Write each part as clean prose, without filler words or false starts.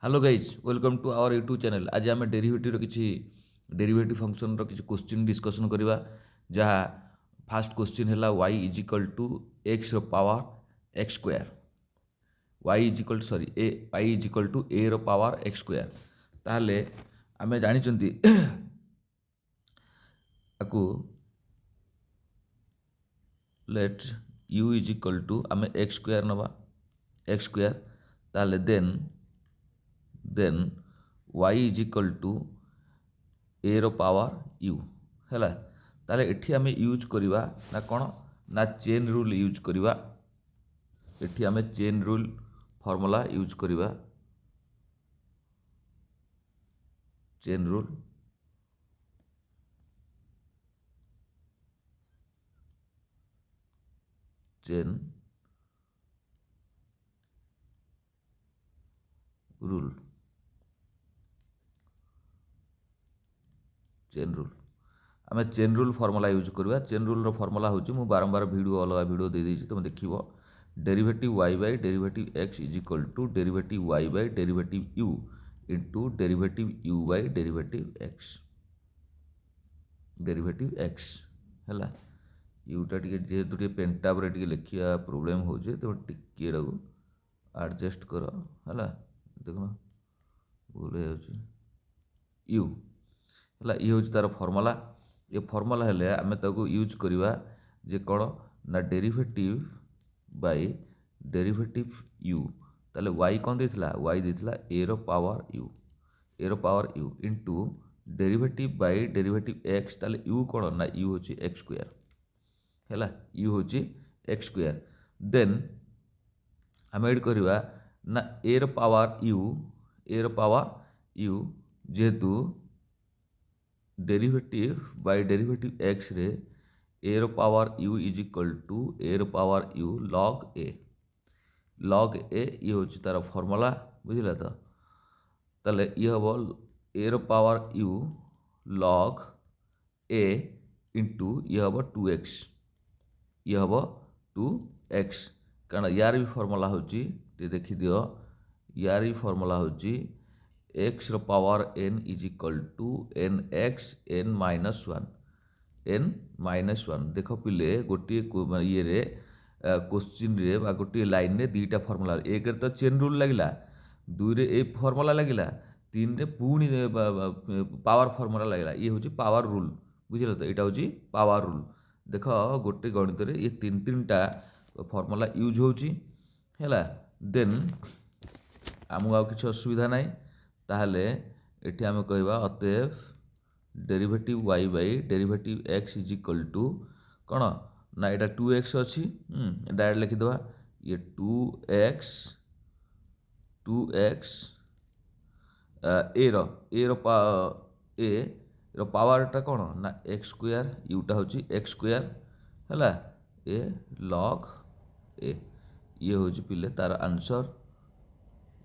Hello guys welcome to our YouTube channel. आज आम derivative किसी डेरिवेटिव फंक्शन किसी क्वेश्चन डिस्कसन करवा। जहाँ फास्ट क्वेश्चन है y is equal to x power x square y is इक्वल sorry a y is equal to a power x square. ताहले आमे जानिचंती ताकू let u is equal to आमे एक्स स्क्वायर नवा एक्स स्क्वायर। ताहले then y is equal to a power u है। ताले एठी आमे यूज करिवा ना कौन ना चेन रूल यूज करिवा। एठी आमे चेन रूल फॉर्मूला यूज करिवा। Chain rule chain rule chain rule आमे चेन रूल फॉर्मूला यूज करवा। चेन रूल रो फॉर्मूला होची मु बारंबार वीडियो अलग वीडियो दे देछि तुम देखिबो। Derivative y by derivative x is equal to derivative y by derivative u into derivative u by derivative x derivative x हैला। यूटा टिके जेहेतु टिके पेंटाब रे टिके लिखिया प्रॉब्लम होचे तो टिके एडजस्ट कर हैला। देखो भूल हो यू है ये हूँ तार फॉर्मूला। ये फॉर्मूला हेले आमे ताको यूज करिवा जे कौन ना डेरिवेटिव बाय डेरिवेटिव u। ताले y कौन देथिला y देथिला a row power u into derivative by derivative x। ताले u कौन ना u होची x स्क्वायर हैला। u होची x स्क्वायर। देन आमे एड करिवा ना a रो पावर u जेहेतु डेरिवेटिव बाय डेरिवेटिव x रे a row power u is equal to a row power u log a ये होची तार फॉर्मूला बुझिला तो। ताले ये हबो a row power u log a into ये हबो 2x ये हबो 2x कारण यार भी फॉर्मूला होची ते देखि दियो। यार भी फॉर्मूला होची x रो power n is equal to n x n minus one. देख पिले गोटे ये रे क्वेश्चन रे बा गोटे लाइन रे दीटा फॉर्मूला एक रे तो चेन रूल लगिला दुई रे ए फॉर्मूला लगिला तीन रे पुणी पावर फॉर्मूला लगिला ये होची पावर रूल बुझिल तो। एटा होची पावर रूल। देख गोटे गणित रे ये तीन टा फॉर्मूला यूज होची हैला। देन आमु आ किछ असुविधा नाही। ताहले एठी आमे कहबा अतएव derivative y by derivative x is equal to कौन ना एटा 2x अच्छी डायरेक्ट लिखिदेवा। ये 2x ए रो पावरटा कौन ना एक्स स्क्वायर यूटा होची एक्स स्क्वायर हैला। ए लॉग ए ये होची पिले तार आंसर।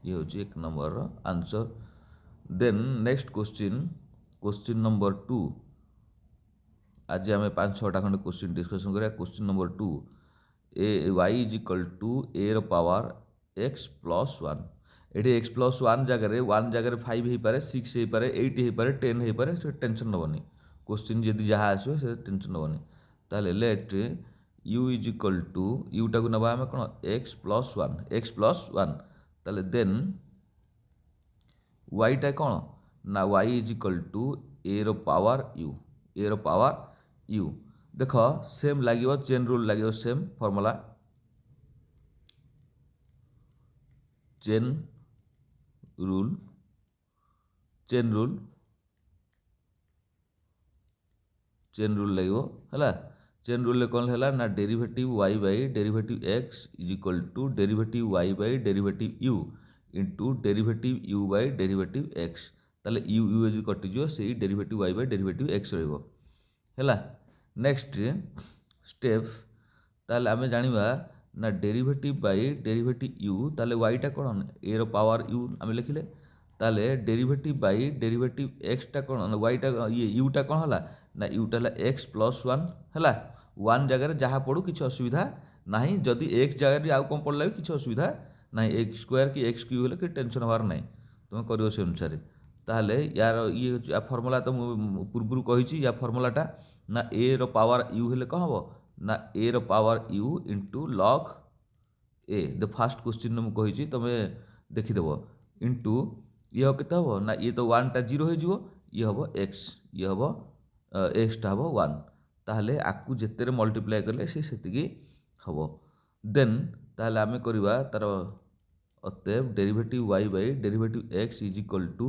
ये होची एक नंबर रो answer. Then next question number 2। आज आम 5-6टा खंड क्वेश्चन डिस्कसन करिया। Question number 2 y is equal to a row power x plus 1। ये एक्स प्लस 1 जगह 5 हो पारे 6 हो पारे 8 हो पारे 10 हो पारे टेंशन नबनी। क्वेश्चन जदि जहाँ आसो से टेंशन नबनी। ताले let u is equal to यूटा को नबा आम कौन x प्लस 1 ताले देन y टा कौन ना y is equal to a row power u। देख सेम लगे चेन रूल लगे सेम फॉर्मूला चेन रूल लगे है। चेन रूल ले कौन है ना derivative y by derivative x is equal to derivative y by derivative u into derivative u by derivative x। ताले u यदि कटिज से derivative y by derivative x रहिबो हैला। नेक्स्ट स्टेप ताले आमे जानिबा ना डेरिवेटिव बाय डेरिवेटिव u ताले y टा कोन a रो पावर u आमे लिखिले। ताले डेरिवेटिव बाय डेरिवेटिव x टा कोन y टा ये u टा कोन हला ना u टा हला x प्लस 1 हला। 1 जगह जहाँ पड़ू किसी असुविधा नहीं। जदि x जगह आउ कौन पड़ला भी किसी असुविधा नहीं। x स्क्वायर कि x क्यू हेले कि टेंशन हबार नहीं। तुम कर से अनुसार ताहले यार ये या फर्मुला तो पूर्व कही या फर्मुलाटा ना ए रो पावर यू हेले कौन हम ना ए रो power u into log a the first question में कही तुम देखीदेव इंटू ये केते हम ना ये तो 1टा 0 हो ये हम एक्स ये हम एक्सटा हम 1 ताहले आकु जेते मल्टीप्लाई कले से हम देन ताहले आमे करवा तार अतएव derivative y by derivative x is equal to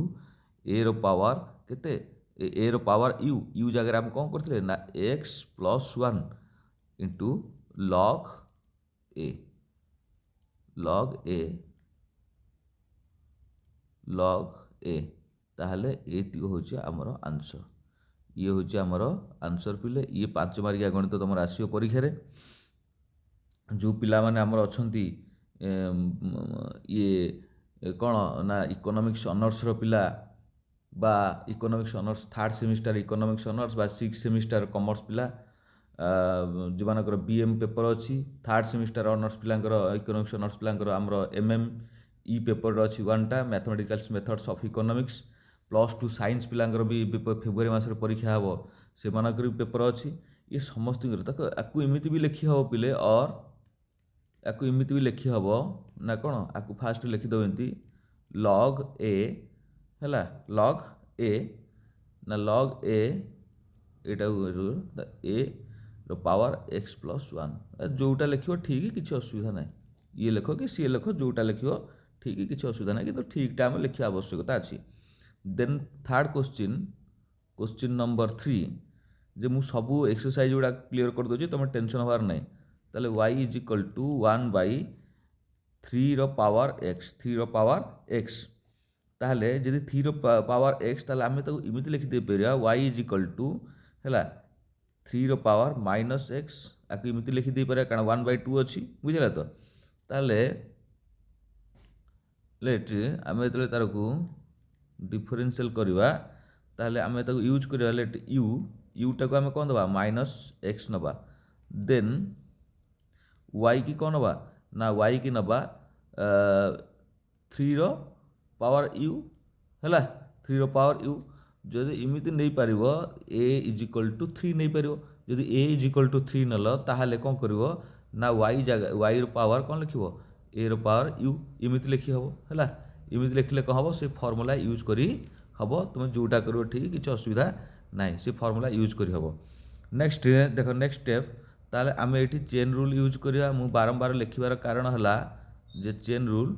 a रो पावर केते ए रो पावर यू जगह आम कौन करते ना एक्स प्लस 1 इंटू लॉग ए ताहले ये हूँ आमर आंसर ये हूँ आमर आंसर पिले ये 5 मार्किया गणित तुम आसो परीक्षा जो पिला माने आमर अछंती ये कौन ना इकोनॉमिक्स ऑनर्स रो पिला बा economics honours 3rd semester economics honours बा 6th सेमिस्टर कॉमर्स पिला जो मानकर बीएम पेपर अच्छी 3rd सेमिस्टर ऑनर्स पिलांकर इकोनॉमिक्स ऑनर्स पिलांकर आमर एमएम ई पेपर अच्छी 1टा mathematicals methods of economics +2 science पिलांकर भी फेब्रुआरी मास परीक्षा हे से भी पेपर अच्छी ये समस्त आपको एमती भी लिखी हम पिले और आपको एमती भी लिखी हम ना कौन आपको फास्ट लिखिदेव एमती लॉग ए है लॉग ए ना लॉग ए ए रो पावर एक्स प्लस 1 जोटा लिख ठीक किसी असुविधा ना ये लिख कि सी लिख जोटा लिख ठीक किसी असुविधा ना कि ठीकटा आम लिखा आवश्यकता अच्छी देन 3rd क्वेश्चन नंबर 3 जे मु सबू एक्सरसाइज गुड़ा क्लीयर कर दूसरी तुम टेंशन हबार ना ताले y इज इक्वल टू 1/3 रो पावर x 3 रो पावर x ताहले जदि 3 रो पावर x ताहले आमे तो इमिति लिखि दे परिया y इज इक्वल टू हैला 3 रो पावर माइनस x आकि इमिति लिखि दे परिया कारण 1/2 अछि बुझिला तो ताहले लेट आमे तले तार को डिफरेंशियल करवा ताहले आमे ताको यूज करवा लेट यू टाको आमे कोन दबा माइनस x नबा देन y की कौन नबा ना y की नबा 3 रो पावर u है 3 रो पावर u जदि इमिति नहीं पार a इज इक्वल टू 3 नहीं पार जदि a इज इक्वल टू 3 नल ताहले कौन कर ना y जगह y रो पावर कौन लिख a रो पावर u इमिति लिखी हम है इमिति लिखले कौन हम से फर्मुला यूज करी हम तुम जोटा कर ठीक किसी असुविधा ना से फर्मुला यूज करी हम नेक्स्ट देख नेक्स्ट स्टेप ताले आम ये चेन रूल यूज करिया मु बारंबार लिखिबार कारण है जे चेन रूल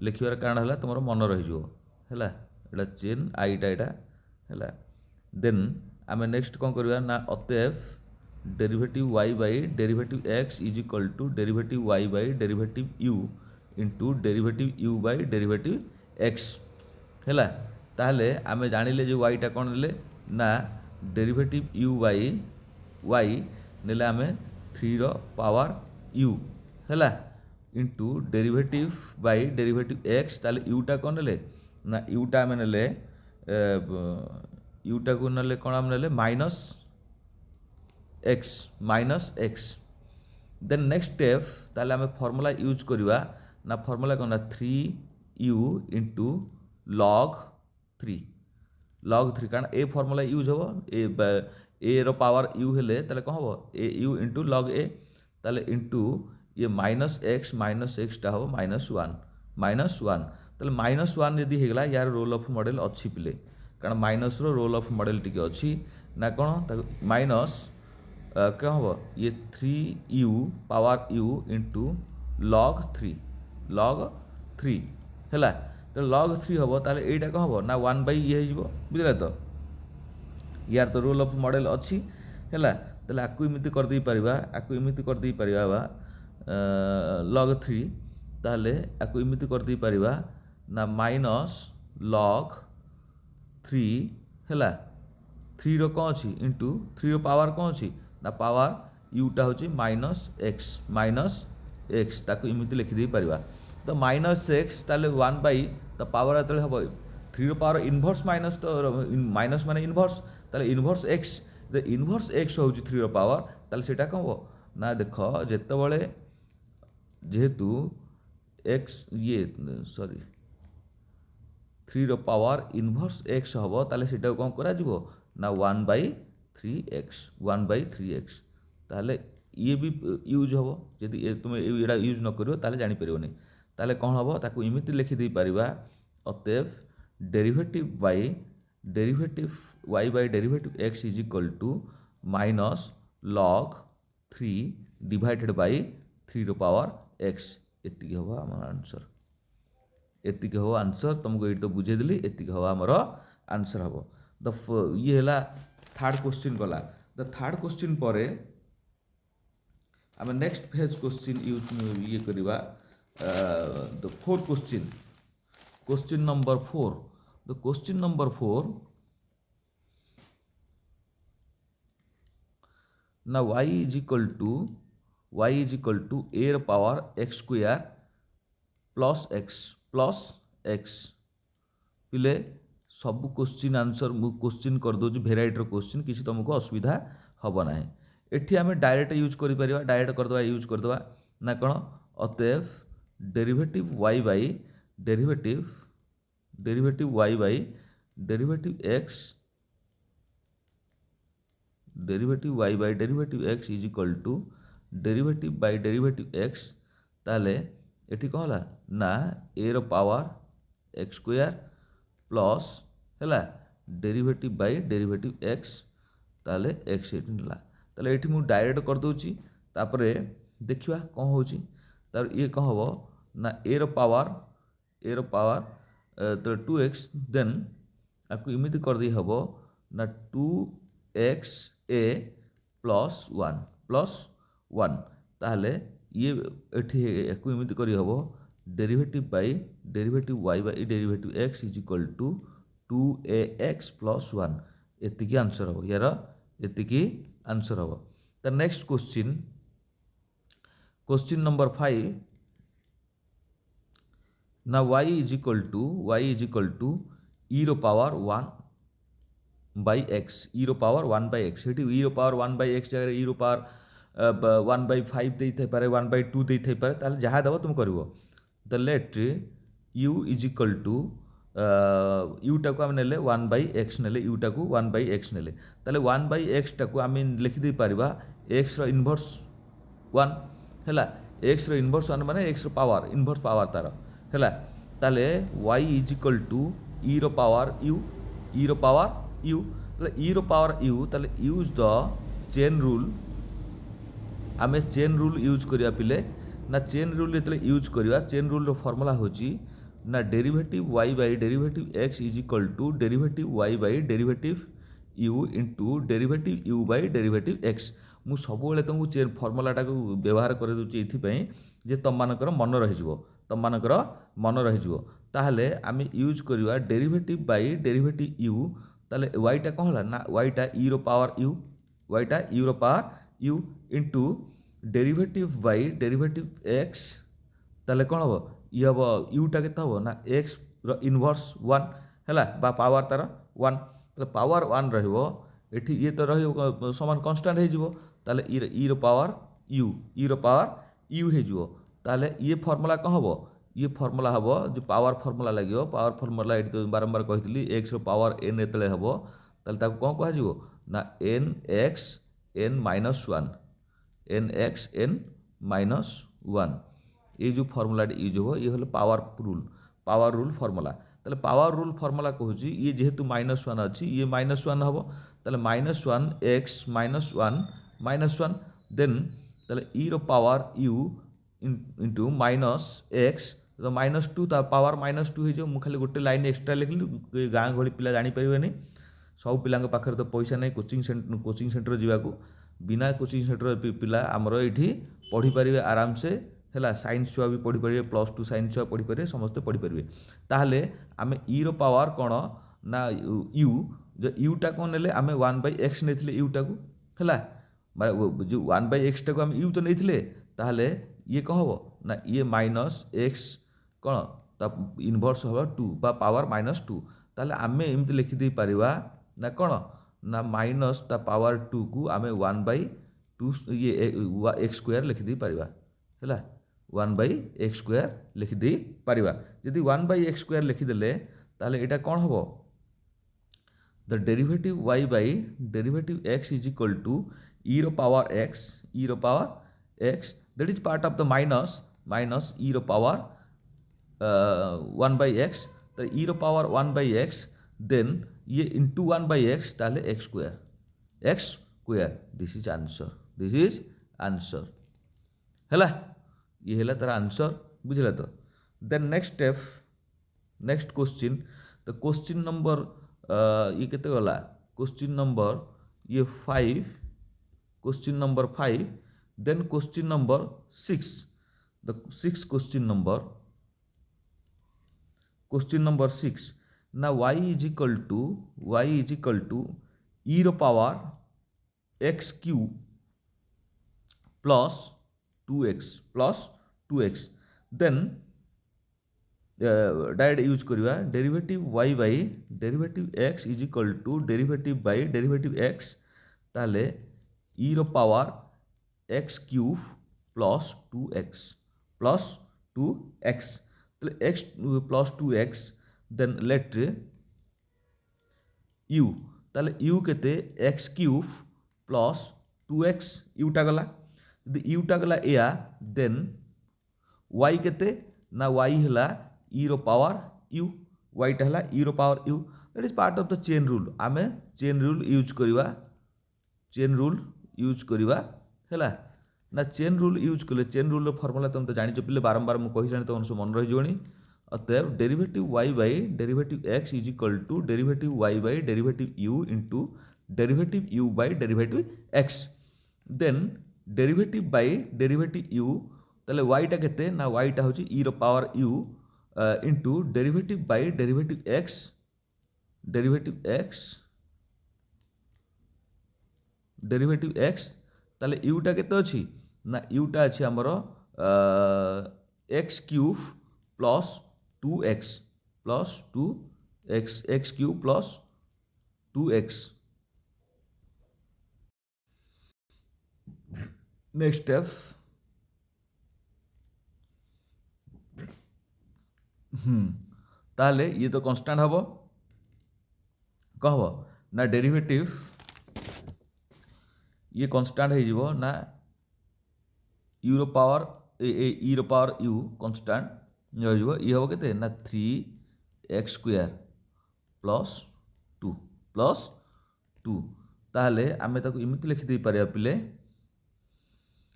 लिखिबार कारण है तुम मन रही है एटा चेन आईटा यहाँ है देन आम नेक्स्ट कौन करवा ना अतएव derivative y by derivative x is equal to derivative y by derivative u into derivative u by derivative x है ताहले आम जानिले जो y टा कौन ले ना डेरिवेटिव u बाई y नेले आम 3 रो पावर u है into derivative by derivative x ताले u टा कौन ले ना u टा आम नेले u टा को नेले कौन आम नेले minus x then next step ताले आम फर्मुला यूज करवा ना फर्मुला कौन 3u इंटू लॉग 3 कारण ए फर्मुला यूज हम ए रो पावर u हेले ताले कौन हम ए u इंटू लॉग ए ताले इंटू ये माइनस एक्स टा हम -1 ताले -1 यदि हेगला यार रोल ऑफ मॉडल अच्छी पिले कारण माइनस रो रोल ऑफ मॉडल टिके अच्छी ना कौन माइनस क्या हम ये 3u power u into log 3 है तो लॉग 3 हम ताले एटा कौन हम ना 1/ये बुझे तो यार तो रोल ऑफ मॉडल अच्छी है ताले आकु इमिति कर दे परिबा आकु इमिति कर दे परिबा लॉग 3 ताले आकु इमिति कर दे परिबा ना माइनस लॉग 3 है 3 रो कौन अच्छी इंटू 3 रो पावर कौन अच्छी ना पावर यूटा हूँ माइनस एक्स ताकू इमिति लिखिदे परिबा तो -x ताले 1 तो पावर जो हम 3 रो पावर इनवर्स माइनस तो माइनस माने इनवर्स ताले इनवर्स x जो इनवर्स x हूँ 3 रो पावर ताले सेटा कौन हम ना देख जिते जेहेतु x ये सॉरी 3 पावर इनवर्स x हम ताले सेटा कौन करा जीवो ना 1/3x 1/3x ताले ये भी यूज हम जदि तुम एटा यूज न करियो ताले जानि परिबोनी ताले कौन हम ताकू इमिति लिखि दे परिबा अतएव derivative y by derivative x is equal to minus log 3 divided by 3 रो पावर x एतिकी हम हमर आंसर एतिकी हम आंसर तुमको ये तो बुझे देली एतिकी हम हमर आंसर हम द ये हला थर्ड क्वेश्चन गला द थर्ड क्वेश्चन परे आम नेक्स्ट फेज क्वेश्चन यूज ये करवा the fourth question number 4 the question number 4 ना y is equal to a row power x square plus x पिले सब क्वेश्चन आंसर मु क्वेश्चन कर दो भेराइटर क्वेश्चन किसी तुमको असुविधा हम ना एठी आम डायरेक्ट यूज कर डायरेक्ट करदे यूज करदे ना कौन अतएव derivative y by derivative y by derivative y by derivative x is equal to derivative by derivative x ताले एठी कौन होला ना a row power x square plus है डेरिवेटिव बाई डेरिवेटिव x ताले x एला ताले एठी मु डायरेक्ट कर दोची तापरे देखिबा कौन होची तार ये कौन हबो ना a रो पावर तो 2x देन आपको इमिति कर दी हबो ना 2xa प्लस 1 ताहले ये एठी एको इमिति करी हबो derivative by derivative y by derivative x is equal to 2ax plus 1 एतिकी आंसर हबो यार एतिकी आंसर हबो द नेक्स्ट क्वेश्चन नंबर 5 ना y is equal to e रो पावर 1 बाई x e रो पावर 1 बाई x सेठी e रो पावर 1 बाई x जगह e रो पावर 1 बाई 5 दे थे पारे 1 बाई 2 दे थे पारे ताले जहा दबो तुम करिवो the let u is equal to u टाको आम नेले 1 बाई x नेले u टाको 1 बाई x नेले ताले 1 बाई x टाको आम लिखि दे पारिबा x रो इनवर्स 1 हैला x रो इनवर्स 1 माने x रो पावर इनवर्स पावर तार हैला ताले y is equal to e रो पावर u ताले e रो पावर u ताले यूज द चेन रूल आमे चेन रूल यूज करिया पिले ना चेन रूल जेतले यूज करिया चेन रूल रो फार्मूला होची ना derivative y by derivative x is equal to derivative y by derivative u into derivative u by derivative x मु सब बेले तुमको चेन फार्मूलाटा को व्यवहार कर दूची एथि जे तुम मानकर मन रही ताहले आमे यूज करिवा डेरिवेटिव बाई डेरिवेटिव u ताले y टा कौन होला ना y टा e रो power u into derivative by derivative x ताले कौन हम ये हम u टा केते हम ना x रो इनवर्स 1 हैला बा पावर तार 1 ताले पावर 1 रहिबो एठी ये तो रहिबो समान कांस्टेंट हे जिवो ताले e रो पावर u हे जिवो ताले ये फार्मूला कौन हबो ये फार्मूला हबो जो पावर फार्मूला लागियो पावर फार्मूला एठी तो बारंबार कहितली x रो पावर n एतले हबो ताले ताको कोन कहा जिवो ना nx n माइनस 1 ये जो फार्मूला यूज हो ये हलो पावर रूल फार्मूला ताले पावर रूल फार्मूला कहूची ये जेहेतु -1 अच्छी ये -1 हबो ताले -1 x -1 देन ताले e रो power u into minus x तो -2 ता पावर -2 हे जो मु खाली गोटे लाइन एक्स्ट्रा लिखली गाँ गहली पिला जानि परिबेनी सब पिलांग पाखरे तो पैसा नहीं कोचिंग सेंटर जीवाकू बिना कोचिंग सेंटर पिला आमर ये पढ़ी पारे आराम से है साइंस छुआ भी पढ़ी पारे +2 साइंस छुआ पढ़ी पारे समस्ते पढ़ी पारे ताहले आमे e रो पावर कौन ना u जो u टा कौन नेले आमे 1/x नेथिले u टा को हैला माने जो 1/x टा को आमे u तो नेथिले ताहले ये कौन हबो ना ये -x कौन ता इनवर्स हबो 2 बा पावर -2 ताहले आमे एमति लिखि दे परिबा ना कौन ना माइनस ता पावर 2 को आमे 1/2 ये x स्क्वायर लिखि दे परिबा हैला 1/x स्क्वायर लिखि दे परिबा यदि 1/x स्क्वायर लिखि देले ताहले एटा कौन हबो the derivative y by derivative x is equal to e रो power x that is part of the minus e रो पावर 1 by x तो e रो पावर 1 by x then ये into 1 by x ताहले x square this is answer हैला ये हैला तार आंसर बुझला तो then next step next question तो क्वेश्चन नंबर ये केते गला क्वेश्चन नंबर ये 5 question number 5 then question number 6 the 6 question number 6 ना y is equal to e रो power x cube plus 2x then direct use करिवा derivative y by derivative x is equal to derivative by derivative x ताले e रो power x cube plus 2x ताले x plus 2x then let u ताले u केते x cube plus 2x Utah गला यदि Utah गला या then y केते ना y हला e रो पावर u y टा हला e रो power u that is part of the chain rule आमे चेन रूल यूज करिवा हला ना चेन रूल यूज कले चेन रूल रो फार्मूला तुम तो जानि पिले बारंबार मु कहि जानि तो मन रहि जोनी अतएव derivative y by derivative x is equal to derivative y by derivative u into derivative u by derivative x then derivative by derivative u ताले y टा केते ना y टा होची e रो power u into derivative by derivative x ताले u टा केते अछि ना u टा अछि हमरो x cube plus 2x x cube plus 2x next step ताले ये तो कांस्टेंट हबो कहबो ना डेरिवेटिव ये कांस्टेंट है जीवो ना e रो पावर u कांस्टेंट हो जीवो ये हबो केते ना 3x स्क्वायर प्लस 2 ताले आमे ताको इमिति लिखि दे पारिया पिले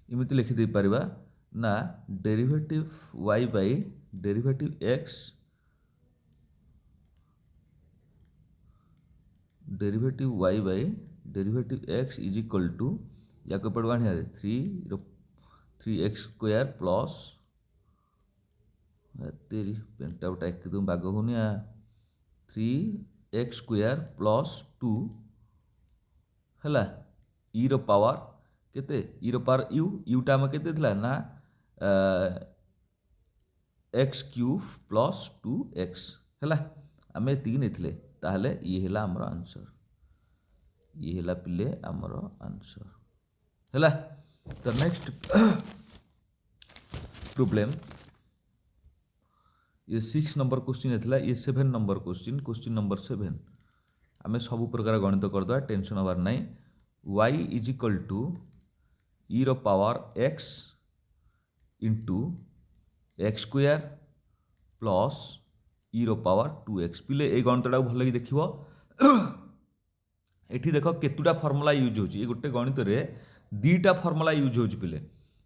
इमिति लिखि दे पारिबा ना derivative y by derivative x derivative y by derivative x is equal to या को पड़वा है 3x स्क्वायर प्लस तेरी पेंटा उठा एकदम बाग होनिया 3x स्क्वायर प्लस 2 हला e रो पावर केते e रो पावर u टा में केते थला ना x क्यूब प्लस 2x हला आमे एतिकी नेथिले ताहले ये हला हमर आंसर ये हला पिले हमर आंसर हला तो नेक्स्ट प्रॉब्लम ये 6 नंबर क्वेश्चन हेतला ये 7 नंबर क्वेश्चन नंबर 7 आमे सब प्रकार गणित कर दवा टेंशन हबार नाही y is equal to e रो power x into x square plus e रो पावर 2x पिले ए गणितटा भल लगी देखिबो एठी देखो केतुटा फार्मूला यूज होची ए गोटे गणित रे दीटा फार्मूला यूज होची पिले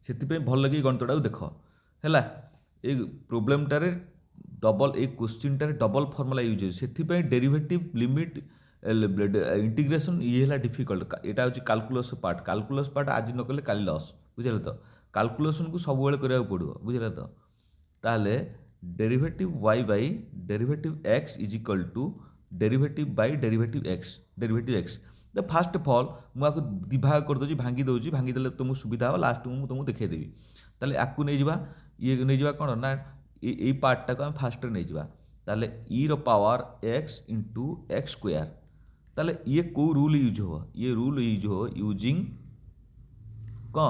सेति पे भल लगी गणितटा देखो हैला ए प्रॉब्लम टारे डबल ए क्वेश्चन टारे डबल फार्मूला यूज होची सेति पे डेरिवेटिव लिमिट इंटीग्रेशन ये है डिफिकल्ट एटा होची कैलकुलस पार्ट आज न कले काली लॉस बुझले तो कैलकुलेशन को सब बेले करिया पड़ो बुझले तो ताले derivative y by derivative x is equal to derivative by derivative x the first of all मु आको दिभाग कर दोजी भांगी देले तुमको सुविधा हो लास्ट मु तुमको देखाई देबी ताले आकु नै जिबा ये नै जिबा कोन ना ए पार्ट टा को हम फास्ट नै जिबा ताले e रो power x into x square ताले ये को रूल यूज हो ये रूल यूज हो यूजिंग क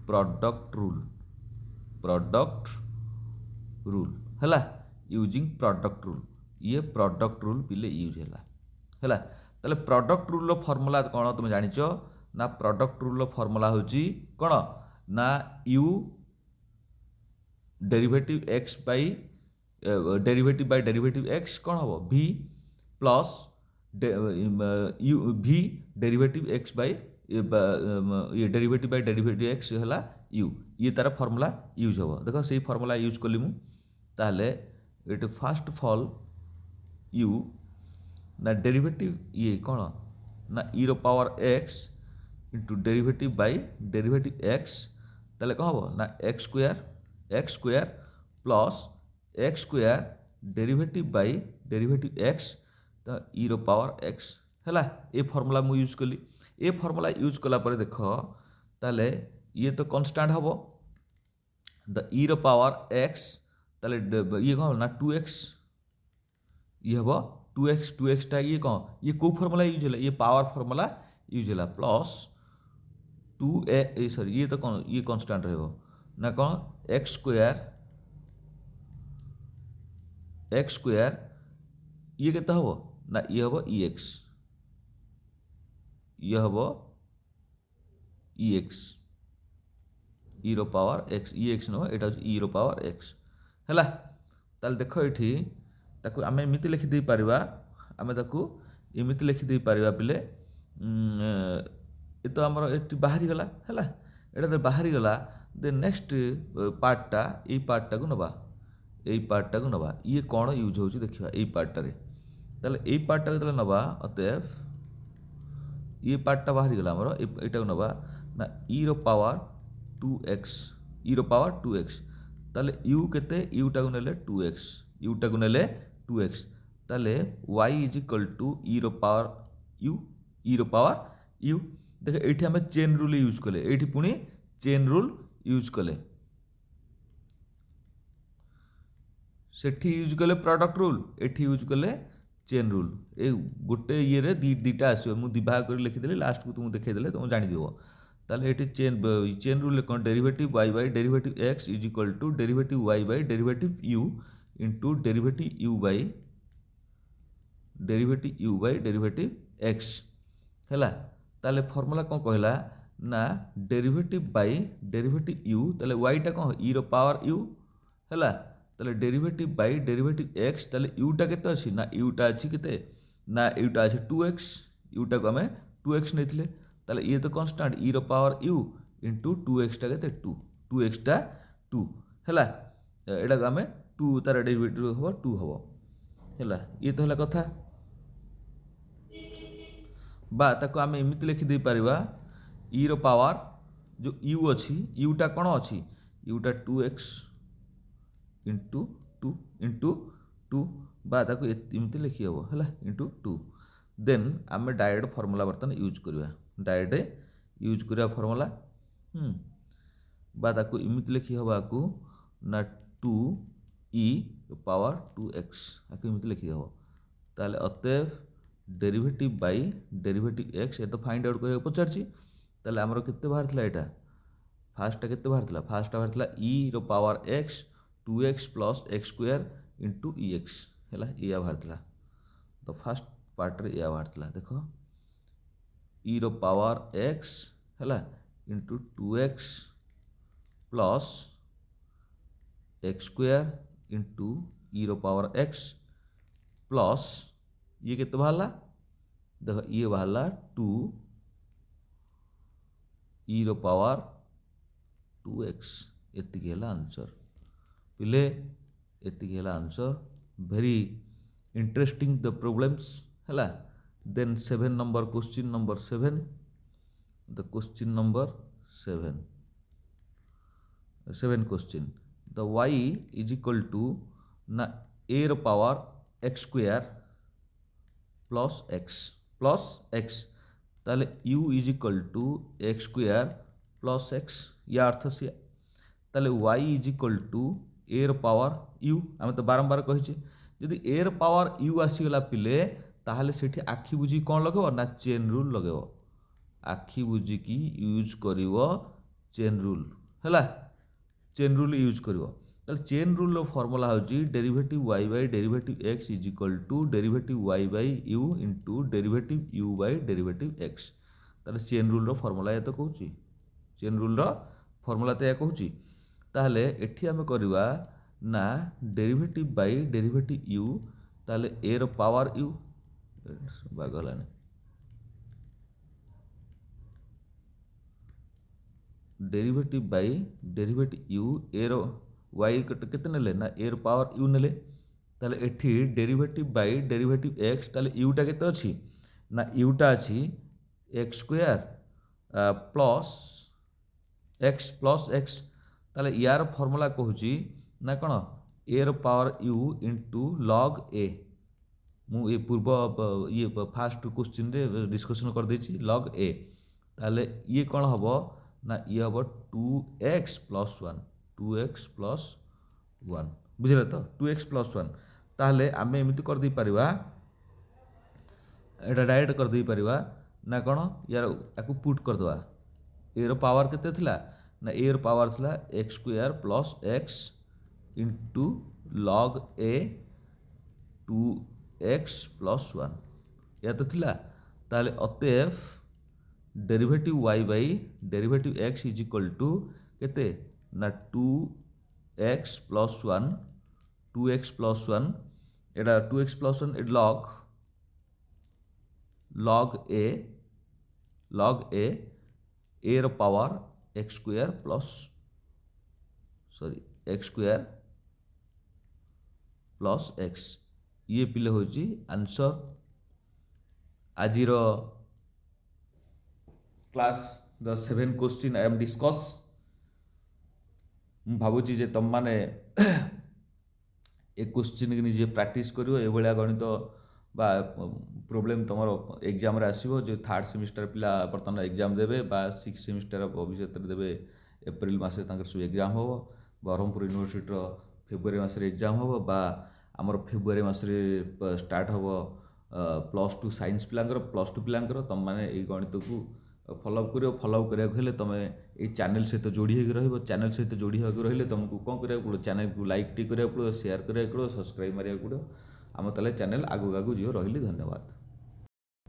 प्रोडक्ट रूल हैला यूजिंग प्रोडक्ट रूल ये प्रॉडक्ट रूल पिले यूज है ताले प्रॉडक्ट रूल फॉर्मूला कौन तुम जानिच ना प्रॉडक्ट रूल फॉर्मूला होची कौन ना you derivative x by derivative x कौन हम v plus you v derivative x by ये डेरिवेटिव एक्स है यू ये तार फॉर्मूला यूज हम देख से फॉर्मूला यूज कली मु ताले ये फास्ट फॉल यू ना डेरिवेटिव ये कौन ना ई रो power x into derivative by derivative x ताले कौन हम ना x square plus x square derivative by derivative x तो ई रो पावर एक्स है ये फॉर्मूला मु यूज कली ये फॉर्मूला यूज कला पर देख ताले ये तो कांस्टेंट हम द ई रो पावर एक्स ताले ये कौन ना 2x ये हम 2x टा ये कौन ये को फॉर्मूला यूज है ये पावर फॉर्मूला यूज है प्लस 2a सॉरी ये तो कौन ये कांस्टेंट रहो ना कौन एक्स स्क्वायर ये केते हम ना ये हम EX ये हम EX ई रो पावर एक्स EX नो एटा ई रो पावर एक्स है ताल देख ये ताकू आम एमती लिखिदे पारिबा आम ताकू एमती लिखिदे पारिबा पिले ये तो आमर ये बाहरी गला है एटा तो बाहरी गला दे नेक्स्ट पार्टा ये पार्टा को नबा ये पार्टा को नबा ये कौन यूज हो देखा ये पार्टारे ताले ये पार्टा को नबा अतएव ये पार्टा बाहरी गला आमर एटा को नबा ना ई रो पावर 2x ई रो पावर 2x ताले u केते u टा को नेले 2x u टा को नेले 2x ताले y is equal to e रो पावर u देख ये आम चेन रूल यूज कले ये पुणी चेन रूल यूज कले सेठी यूज कले प्रोडक्ट रूल एठी यूज कले चेन रूल ए गोटे ये रे दीटा आसो मु दिभाग कर लिखिदेली लास्ट को तुम देखैदेले तुम जानि दिबो ताले एठी चेन रूल कौन derivative y by derivative x is equal to derivative y by derivative u into derivative u by derivative x है ताले फॉर्मूला कौन कहला ना डेरिवेटिव बाई डेरिवेटिव u ताले y टा कौन ई रो पावर u है ताले डेरिवेटिव बाई डेरिवेटिव x ताले u टा केते अछि ना u टा अछि केते ना u टा अछि 2x u टा को हमें 2x नेथिले ताले ये तो कांस्टेंट ई रो पावर u इंटू 2x टा केते 2x टा 2 है एटा को हमें 2 तार डेरिवेटिव हो 2 हो है ये तो है कथा बा ताको आम एमती लिखिदे पारिबा ई रो पावर जो u अच्छी u टा कौन अच्छी u टा 2x इंटू 2 बा ताको एमती लिखी हम है इंटू 2 देन आम डायरेक्ट फॉर्मूला बर्तमान यूज करवा डायरेक्ट यूज करवा फॉर्मूला बा ताको एमती लिखी हम आपको ना 2e पावर 2x आको एमती लिखी हम ताले अतएव डेरिवेटिव बाई डेरिवेटिव x ये तो फाइंड आउट करके पचारछि ताले हमरो केते बाहर थला एटा फास्ट केते बाहर थला e रो power x 2x plus x square into EX है या बाहर थला तो फास्ट पार्ट रे या बाहर थला देखो e रो पावर x है into 2x plus x square into e रो पावर x प्लस ये केते बाहरला देखो ये बाहरला 2 ई रो पावर 2x एतिक है आंसर पिले एतिक है answer very interesting the problems है then 7 number question number 7 the question number 7 question the y is equal to ना a row power x square plus x ताले u is equal to x square plus x या अर्थ से ताले y is equal to a row power u आम तो बारंबार कही जदि a रो पावर u आसीगला पिले ताहले सेठी आखि बुझी कौन लगेब ना चेन रूल लगेब आखि बुझी की यूज करिवो चेन रूल है चेन रूल यूज करिवो ताले चेन रूल फॉर्मूला होची derivative y by derivative x is equal to derivative y by u into derivative u by derivative x। ताले चेन रूल फॉर्मूला या तो कहूची, चेन रूल फॉर्मूला तो या कहूची। ताहले एठी आमे करबा ना डेरिवेटिव बाय डेरिवेटिव u, ताहले a रो पावर u बागलाने derivative by derivative u a रो y केते नेले ना a रो पावर u नेले। ताहले एठी डेरिवेटिव बाय डेरिवेटिव x, ताहले u टा केते अछि ना u टा अछि x स्क्वायर प्लस x। ताहले यार फॉर्मूला कहूची ना कोन a row power u into log a। मु ए पूर्व ये फास्ट क्वेश्चन रे डिस्कशन कर देछि log a। ताहले ये कोन हबो ना ये हबो 2x प्लस 1, 2x प्लस 1 बुझले तो 2x प्लस 1। ताहले आमे एमिति कर दी परिबा, एटा डायरेक्ट कर दी परिबा ना कोन यार आकु पुट कर दवा। a रो पावर केते थिला ना a रो पावर थिला x square plus x into log a 2x plus 1 या तो थिला। ताहले अतएव derivative y by derivative x is equal to केते ना 2x प्लस 1, 2x प्लस 1 एटा 2x प्लस 1 ए log a row power x square plus x square plus x। ये पिले होची आंसर आजिरो class the 7 question I am discuss. मु भाबुची जे तुम माने ए क्वेश्चन के निजे प्रैक्टिस करियो ए भलिया गणित बा प्रॉब्लम तमरो एग्जाम रे आसीबो। जे थर्ड सेमिस्टर पिला वर्तमान एग्जाम देबे बा 6 सेमिस्टर भविष्य रे देबे एप्रिल मासे तांकर सब एग्जाम होबो। ब्रह्मपुर यूनिवर्सिटी रो फेब्रुआरी मास रे एग्जाम होबो बा आमर फेब्रुआरी मास रे स्टार्ट होबो प्लस 2 साइंस पिलांकर प्लस 2 पिलांकर। तुम माने ए गणित को फॉलो करियो। फॉलो करिया हेले तुम ए चैनल सहित जोड़ी होगी रहिबो। चैनल सहित जोड़ी होगी रहिले तुमको कोन करिया पड़ो, चैनल को लाइक टी करिया पड़ो, शेयर करिया पड़ो, सब्सक्राइब मारिया पड़ो। आम ताले चैनल आगु आगु जियो। रहिली धन्यवाद।